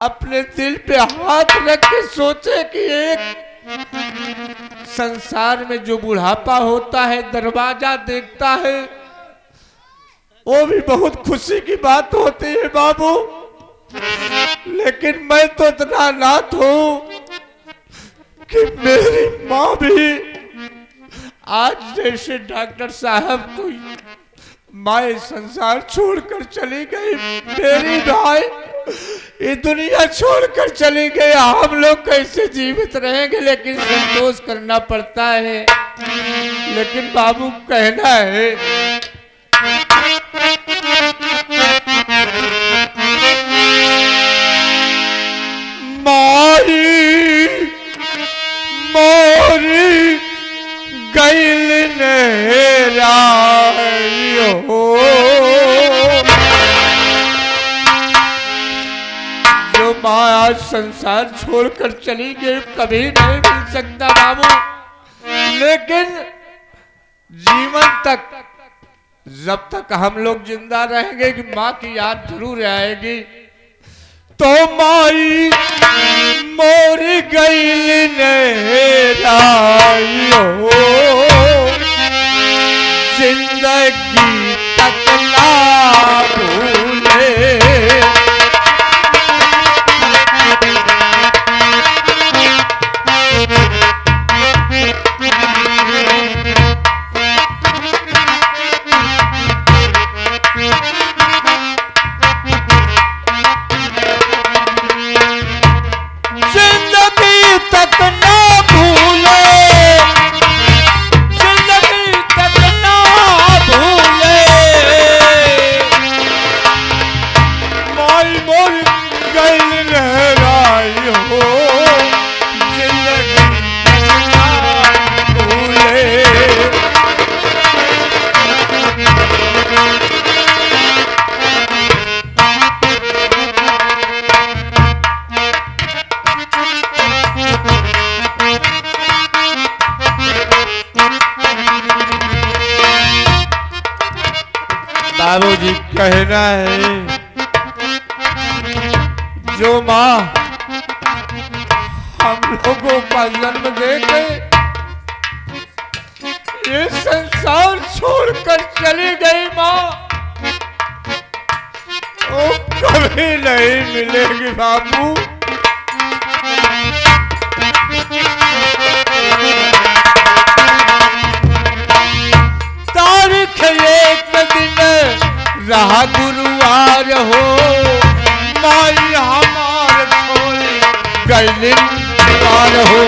अपने दिल पे हाथ रख के सोचे कि एक संसार में जो बुढ़ापा होता है, दरवाजा देखता है, वो भी बहुत खुशी की बात होती है बाबू। लेकिन मैं तो इतना अनाथ हूं कि मेरी माँ भी आज जैसे डॉक्टर साहब को माँ संसार छोड़कर चली गई, मेरी भाई ये दुनिया छोड़कर चली गई। हम लोग कैसे जीवित रहेंगे, लेकिन संतोष करना पड़ता है। लेकिन बाबू कहना है माही मोरी गैल नेरा हो, जो माँ आज संसार छोड़कर चली गई कभी नहीं मिल सकता बाबू। लेकिन जीवन तक जब तक हम लोग जिंदा रहेंगे कि माँ की याद जरूर आएगी। तो माई मोर गैल नेरा हो, जिंदगी तक ना भूले। बाबूजी कहना है जो माँ हम लोगों का जन्म देके ये संसार छोड़कर चली गई माँ, वो कभी नहीं मिलेगी बाबू। तारीख एक दिन रहा गुरुवार हो, माई हमार छोड़ी गैल पार हो।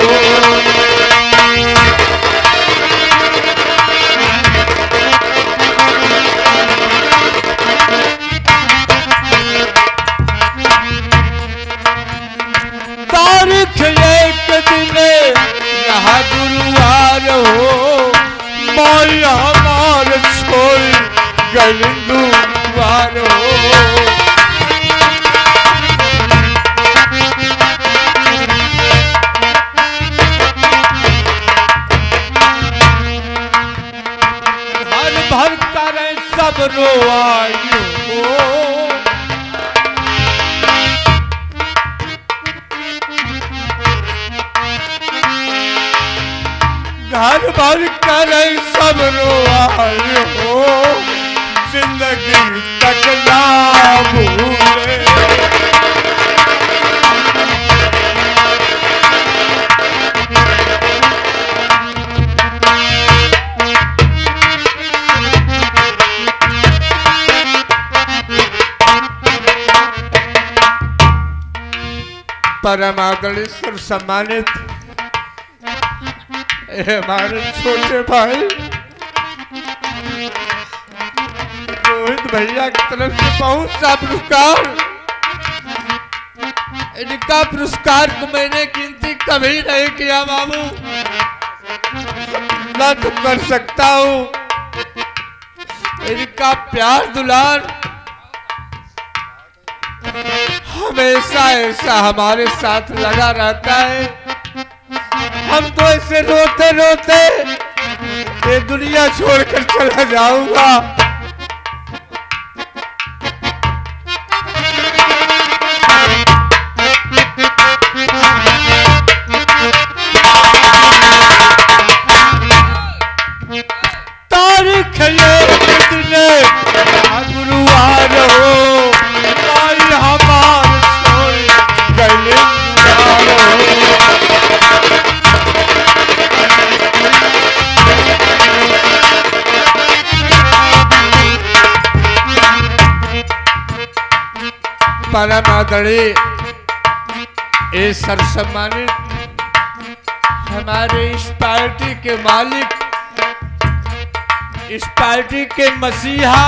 तारीख एक दिन रहा गुरुवार हो, माई हमार छोड़ी गैल पार हो। भर करे सब रोआई हो, घर भर करे सब रोआई हो, जिंदगी तक ना भूले। परम आदरणीय सम्मानित हमारे छोटे भाई रोहित भैया की तरफ से बहुत सा पुरस्कार, इनका पुरस्कार को मैंने गिनती कभी नहीं किया बाबू, न तो कर सकता हूँ। इनका प्यार दुलार हमेशा ऐसा हमारे साथ लगा रहता है। हम तो ऐसे रोते रोते ये दुनिया छोड़कर चला जाऊंगा। परम आदरणीय ये सर्वसम्मानित हमारे इस पार्टी के मालिक, इस पार्टी के मसीहा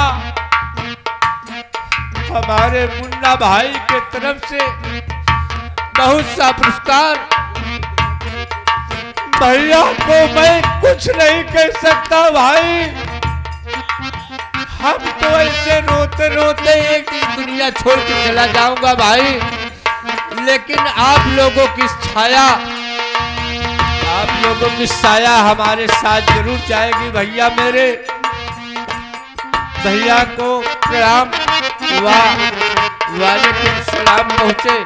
हमारे मुन्ना भाई के तरफ से बहुत सा पुरस्कार। भैया को मैं कुछ नहीं कह सकता भाई, हम तो ऐसे रोते रोते एक दिन दुनिया छोड़ के चला जाऊंगा भाई, लेकिन आप लोगों की छाया, आप लोगों की साया हमारे साथ जरूर जाएगी। भैया मेरे, भैया को प्रणाम, वालेकुम सलाम पहुंचे।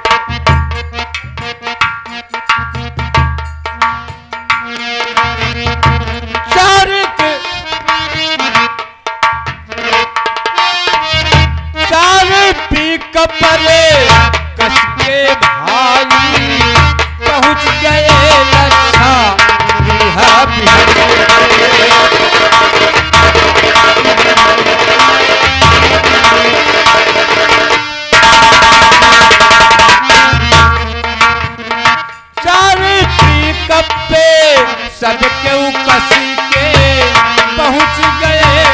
चार पी कपरे कस के भाई पहुंच गए रक्षा सब क्यों कसी के पहुंच गए।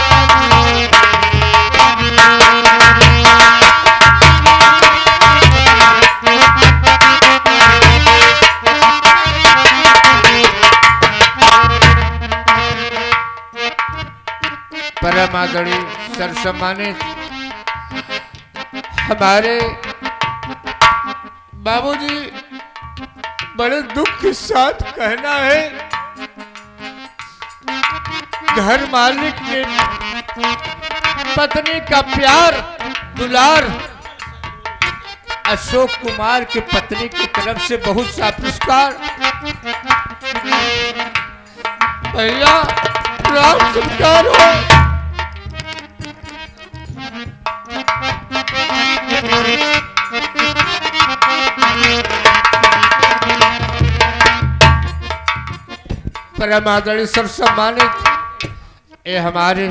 परम आदरणीय सर्वसम्मानित हमारे बाबूजी, बड़े दुख के साथ कहना है, घर मालिक के पत्नी का प्यार दुलार अशोक कुमार की पत्नी की तरफ से बहुत सा पुरस्कार। भैया राम सत्कार हो। परम आदरणीय सर्वसम्मानित ये हमारे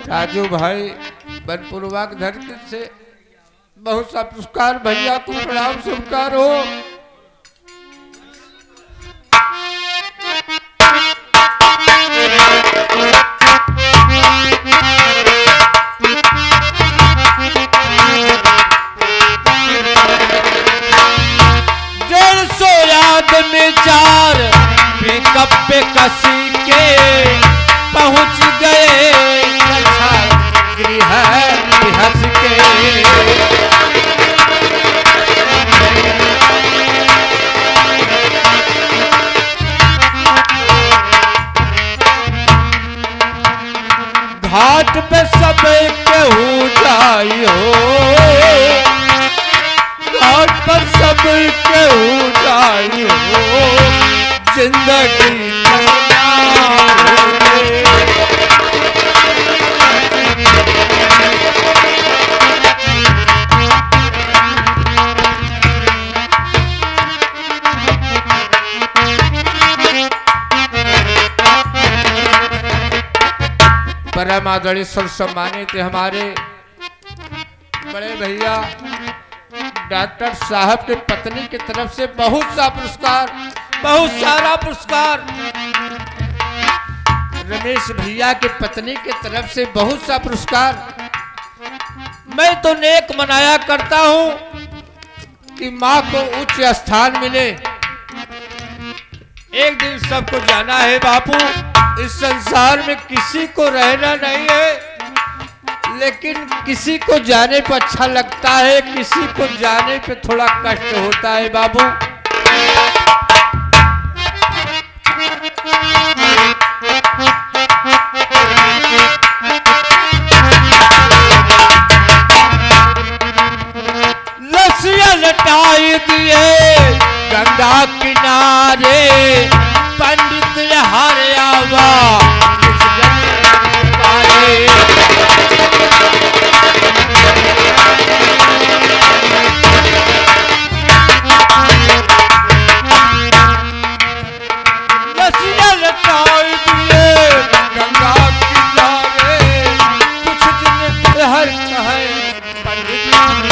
राजू भाई बनपुरवाक धरती से बहुत सा पुरस्कार। भैया को प्रणाम सत्कार हो। में चार पिकअप पे कसी के पहुंच गए गृह हंस के। घाट पे सब केहू जाई हो, घाट पर सब केहू जाई हो, जिंदगी परम आदरणीय सर्वसम्मानित हमारे बड़े भैया डॉक्टर साहब की पत्नी की तरफ से बहुत सा पुरस्कार, बहुत सारा पुरस्कार। रमेश भैया की पत्नी की तरफ से बहुत सा पुरस्कार। मैं तो नेक मनाया करता हूं कि मां को उच्च स्थान मिले। एक दिन सबको जाना है बापू, इस संसार में किसी को रहना नहीं है, लेकिन किसी को जाने पर अच्छा लगता है, किसी को जाने पे थोड़ा कष्ट होता है बाबू। लसिया लटाई दिए गंगा किनारे, पंडित हर आवा लसिया लटाई दिए गंगा किनारे, कुछ दिन हर कहे पंडित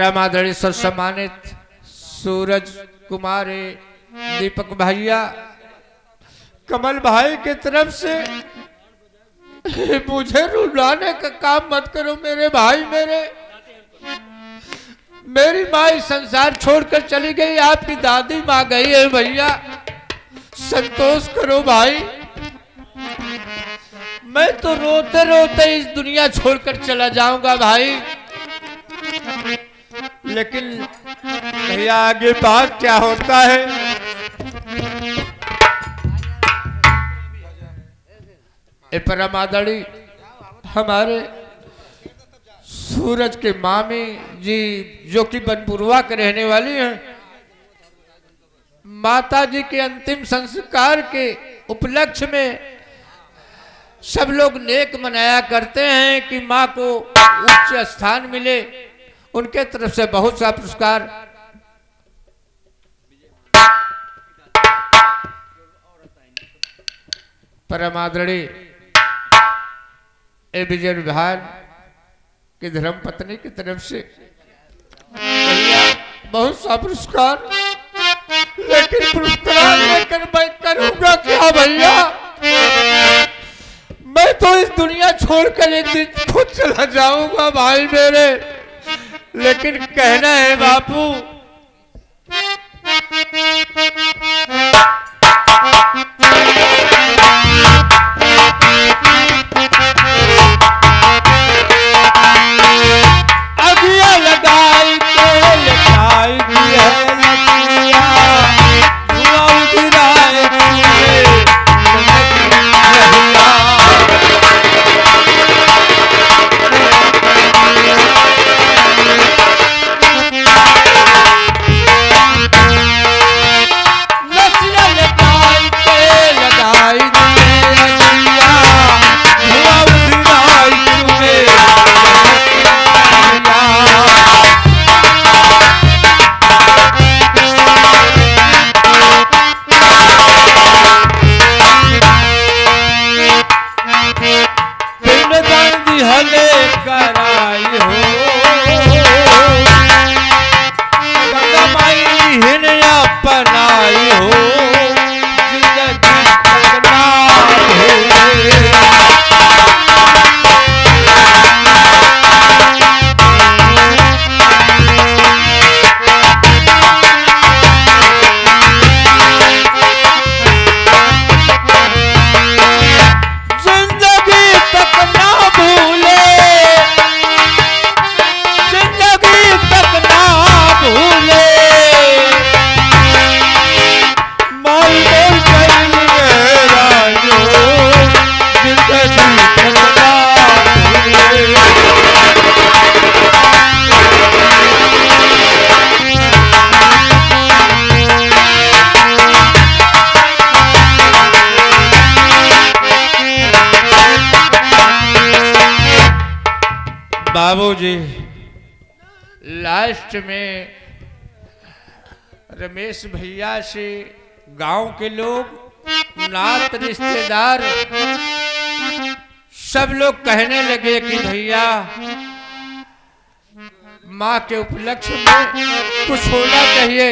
परम आदरणीय सम्मानित सूरज कुमार दीपक भैया कमल भाई की तरफ से मुझे रुलाने का काम मत करो मेरे भाई। मेरी माँ इस संसार छोड़कर चली गई, आपकी दादी माँ गई है भैया, संतोष करो भाई। मैं तो रोते रोते इस दुनिया छोड़कर चला जाऊंगा भाई, लेकिन भैया आगे बात क्या होता है। परम आदरणीय हमारे सूरज के मामी जी जो कि बनपुरवा के रहने वाली हैं, माता जी के अंतिम संस्कार के उपलक्ष्य में सब लोग नेक मनाया करते हैं कि माँ को उच्च स्थान मिले। उनके तरफ से बहुत सा पुरस्कार परम आदरणीय विजय विभाग की धर्म पत्नी की तरफ से बहुत सा पुरस्कार, लेकिन पुरस्कार लेकर मैं करूंगा क्या भैया। मैं तो इस दुनिया छोड़कर एक दिन खुद चला जाऊंगा भाई मेरे, लेकिन कहना है बापू अगिया लगाई तो लिखाई दिया बाबूजी। लास्ट में रमेश भैया से गांव के लोग नात रिश्तेदार सब लोग कहने लगे कि भैया माँ के उपलक्ष्य में कुछ होना चाहिए,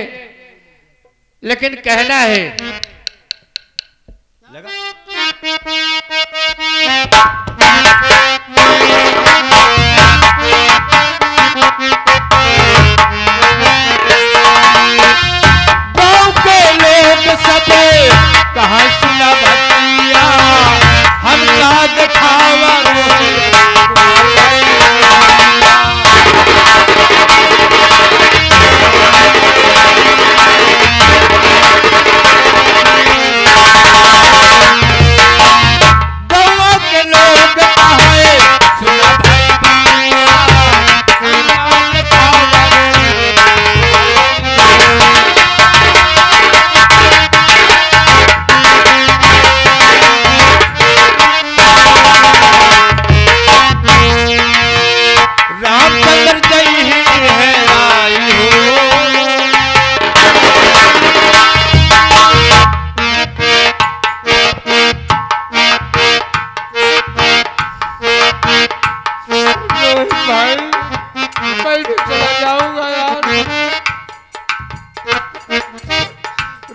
लेकिन कहना है लगा? गाँव के लोग सब कहाँ सुना बतिया, हम का दिखावा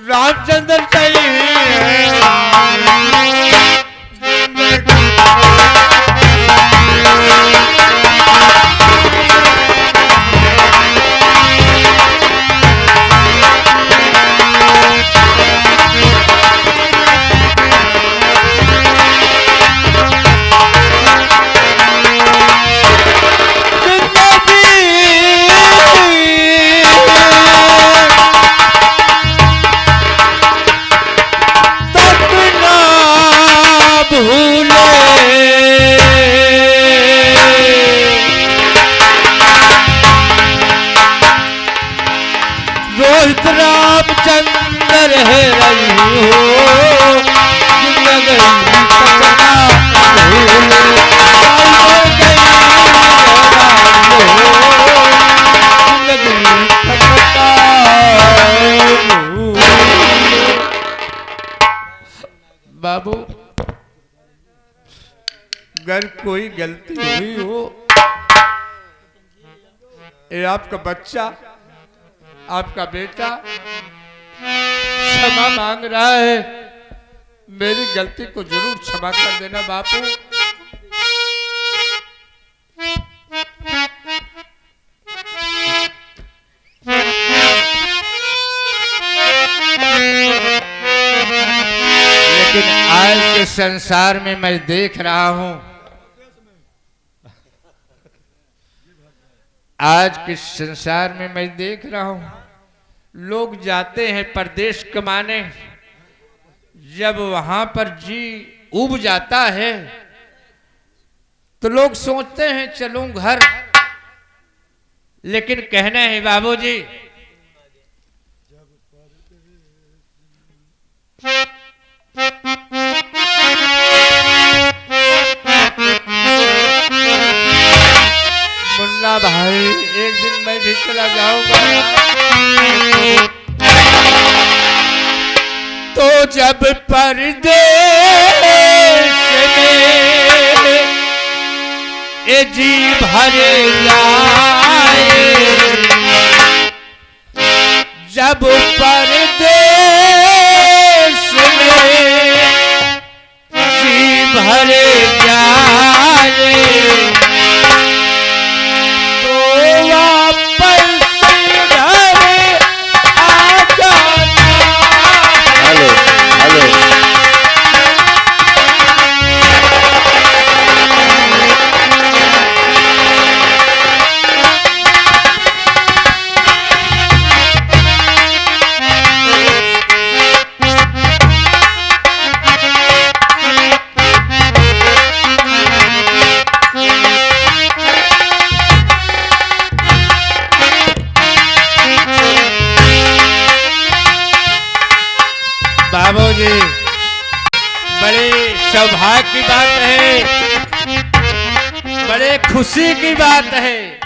रामचंद्र चाहिए। रोहित रामचंद्र है रही हो जिंदगी बाबू अगर कोई गलती हुई हो, ये आपका बच्चा, आपका बेटा क्षमा मांग रहा है। मेरी गलती को जरूर क्षमा कर देना बापू। लेकिन आज के संसार में मैं देख रहा हूं, आज के संसार में मैं देख रहा हूं, लोग जाते हैं परदेश कमाने, जब वहां पर जी उब जाता है तो लोग सोचते हैं चलूं घर, लेकिन कहना है बाबूजी मुन्ना भाई एक दिन मैं भी चला जाऊंगा। तो जब परदेश में ए जी भर जाए, जब परदेश में जी भर जाए बाबूजी, बड़े सौभाग्य की बात है, बड़े खुशी की बात है,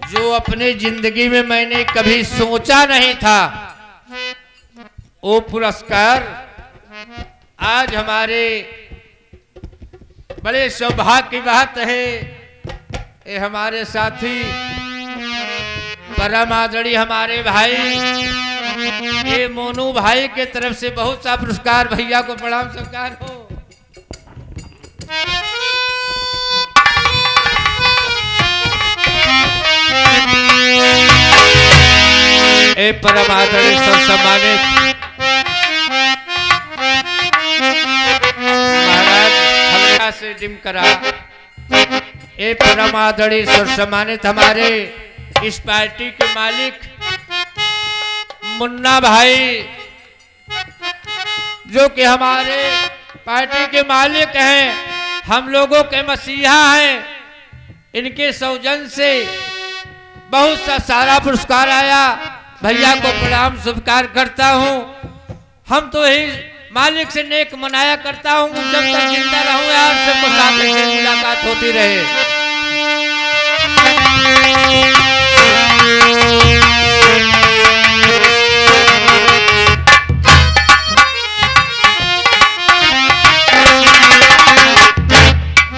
जो अपनी जिंदगी में मैंने कभी सोचा नहीं था, वो पुरस्कार आज हमारे बड़े सौभाग्य की बात है। ये हमारे साथी परम आदरणीय हमारे भाई ये मोनू भाई के तरफ से बहुत सा पुरस्कार, भैया को प्रणाम सत्कार हो। ए परम आदरणीय सम्मानित महाराज हमेशा से डिम करा, ए परम आदरणीय सम्मानित हमारे इस पार्टी के मालिक मुन्ना भाई, जो कि हमारे पार्टी के मालिक हैं, हम लोगों के मसीहा हैं, इनके सौजन से बहुत सा सारा पुरस्कार आया। भैया को प्रणाम स्वीकार करता हूं। हम तो यही मालिक से नेक मनाया करता हूं, जब तक जिंदा रहूं यार सबको साथ में मुलाकात होती रहे।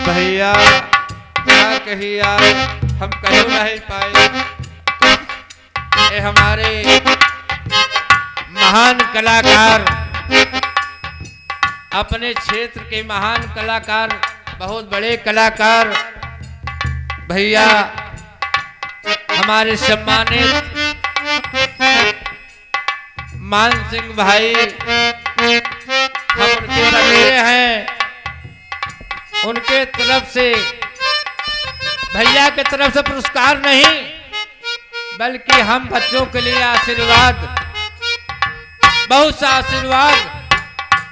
भैया क्या कही यार, हम कह नहीं पाए। ये हमारे महान कलाकार, अपने क्षेत्र के महान कलाकार, बहुत बड़े कलाकार भैया हमारे सम्मानित मान सिंह भाई, हम उनके बच्चे हैं। उनके तरफ से भैया के तरफ से पुरस्कार नहीं, बल्कि हम बच्चों के लिए आशीर्वाद, बहुत सा आशीर्वाद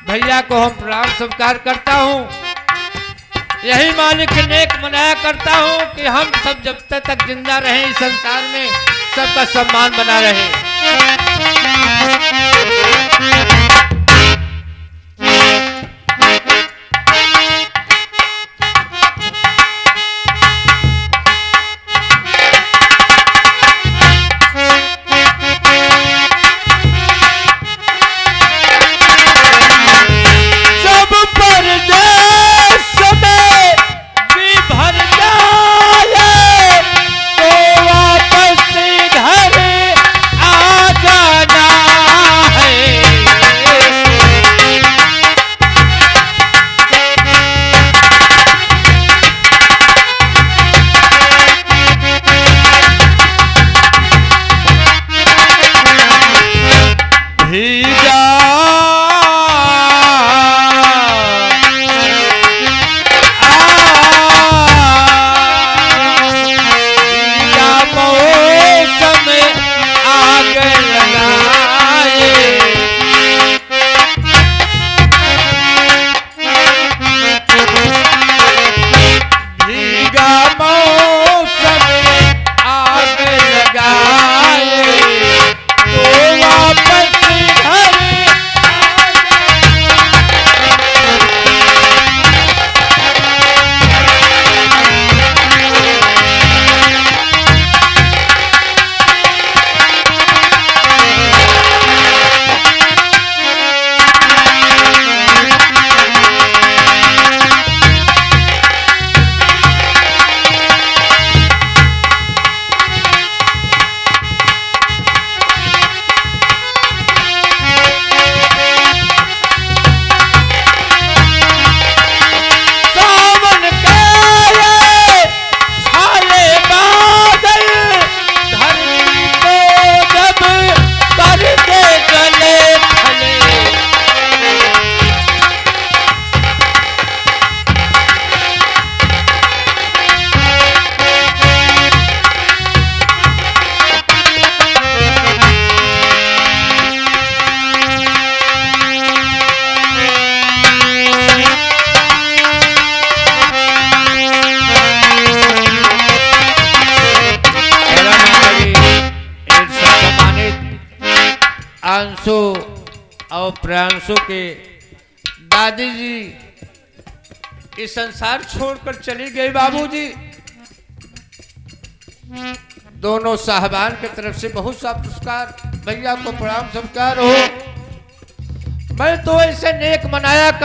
भैया को हम प्रणाम स्वीकार करता हूँ। यही मालिक नेक मनाया करता हूँ कि हम सब जब तक जिंदा रहें इस संसार में सबका सम्मान बना रहे। अंशु और प्रियांशु के दादी जी इस संसार छोड़कर चली गई। बाबूजी दोनों साहबान की तरफ से बहुत सा पुरस्कार, भैया को प्रणाम स्वीकार हो। मैं तो ऐसे नेक मनाया कर